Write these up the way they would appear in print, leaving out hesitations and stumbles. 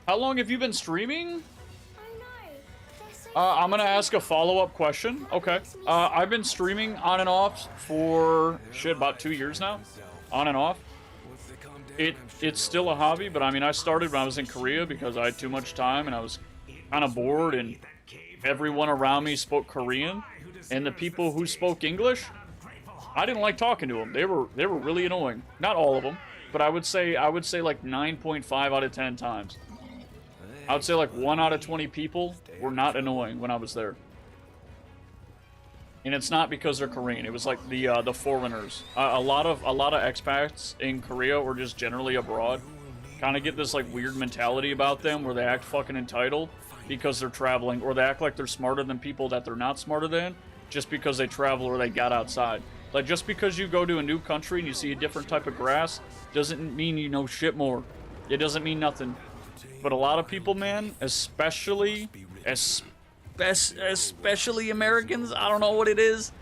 How long have you been streaming? I'm gonna ask a follow-up question. Okay. I've been streaming on and off for, shit, about 2 years now. On and off. It's still a hobby, but I mean, I started when I was in Korea because I had too much time and I was kind of bored, and everyone around me spoke Korean, and the people who spoke English, I didn't like talking to them. They were really annoying. Not all of them, but I would say like 9.5 out of 10 times. I would say like 1 out of 20 people were not annoying when I was there. And it's not because they're Korean. It was like the foreigners. A lot of expats in Korea, or just generally abroad, kind of get this like weird mentality about them where they act fucking entitled because they're traveling, or they act like they're smarter than people that they're not smarter than just because they travel or they got outside. Like, just because you go to a new country and you see a different type of grass doesn't mean you know shit more. It doesn't mean nothing. But a lot of people, man, especially Americans, I don't know what it is.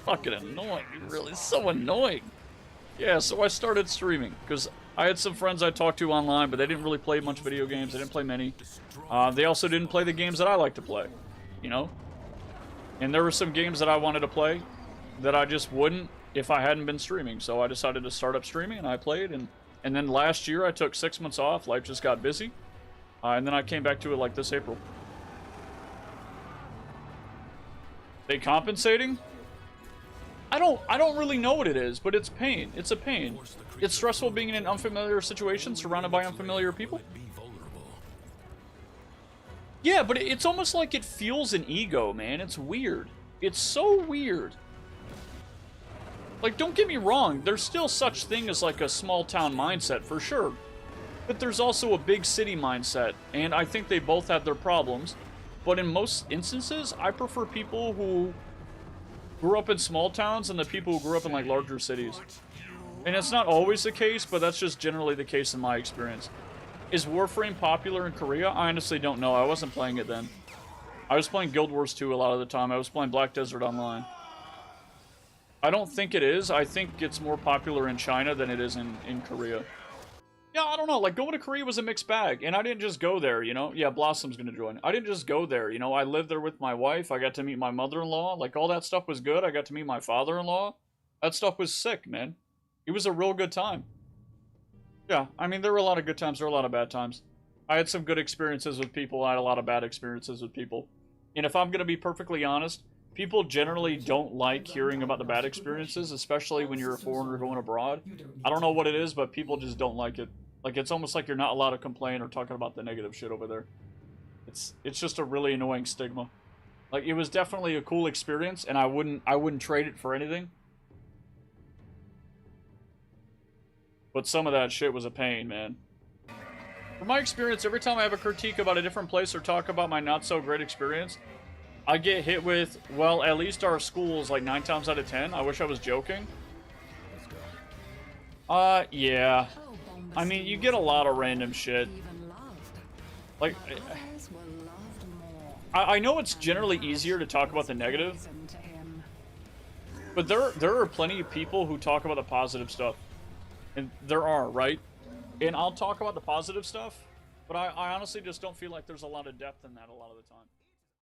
Fucking annoying, really, so annoying. Yeah, so I started streaming because I had some friends I talked to online, but they didn't really play much video games. They didn't play many. They also didn't play the games that I like to play, you know? And there were some games that I wanted to play that I just wouldn't if I hadn't been streaming. So I decided to start up streaming, and I played. And then last year, I took 6 months off. Life just got busy. And then I came back to it like this April. They compensating? I don't really know what it is, but it's pain. It's a pain. It's stressful being in an unfamiliar situation surrounded by unfamiliar people. Yeah, but it's almost like it fuels an ego, man. It's weird. It's so weird. Like, don't get me wrong, there's still such thing as like a small town mindset, for sure. But there's also a big city mindset, and I think they both have their problems. But in most instances, I prefer people who grew up in small towns than the people who grew up in like larger cities. And it's not always the case, but that's just generally the case in my experience. Is Warframe popular in Korea? I honestly don't know. I wasn't playing it then. I was playing Guild Wars 2 a lot of the time. I was playing Black Desert Online. I don't think it is. I think it's more popular in China than it is in Korea. Yeah, I don't know. Like, going to Korea was a mixed bag. And I didn't just go there, you know? Yeah, Blossom's gonna join. I didn't just go there, you know? I lived there with my wife. I got to meet my mother-in-law. Like, all that stuff was good. I got to meet my father-in-law. That stuff was sick, man. It was a real good time. Yeah, I mean, there were a lot of good times. There were a lot of bad times. I had some good experiences with people. I had a lot of bad experiences with people. And if I'm gonna be perfectly honest, people generally don't like hearing about the bad experiences, especially when you're a foreigner going abroad. I don't know what it is, but people just don't like it. Like, it's almost like you're not allowed to complain or talking about the negative shit over there. It's just a really annoying stigma. Like, it was definitely a cool experience, and I wouldn't trade it for anything. But some of that shit was a pain, man. From my experience, every time I have a critique about a different place or talk about my not-so-great experience, I get hit with, well, at least our school's like 9 times out of 10. I wish I was joking. Yeah. I mean, you get a lot of random shit. Like, I know it's generally easier to talk about the negative, but there are plenty of people who talk about the positive stuff. And there are, right? And I'll talk about the positive stuff, but I honestly just don't feel like there's a lot of depth in that a lot of the time.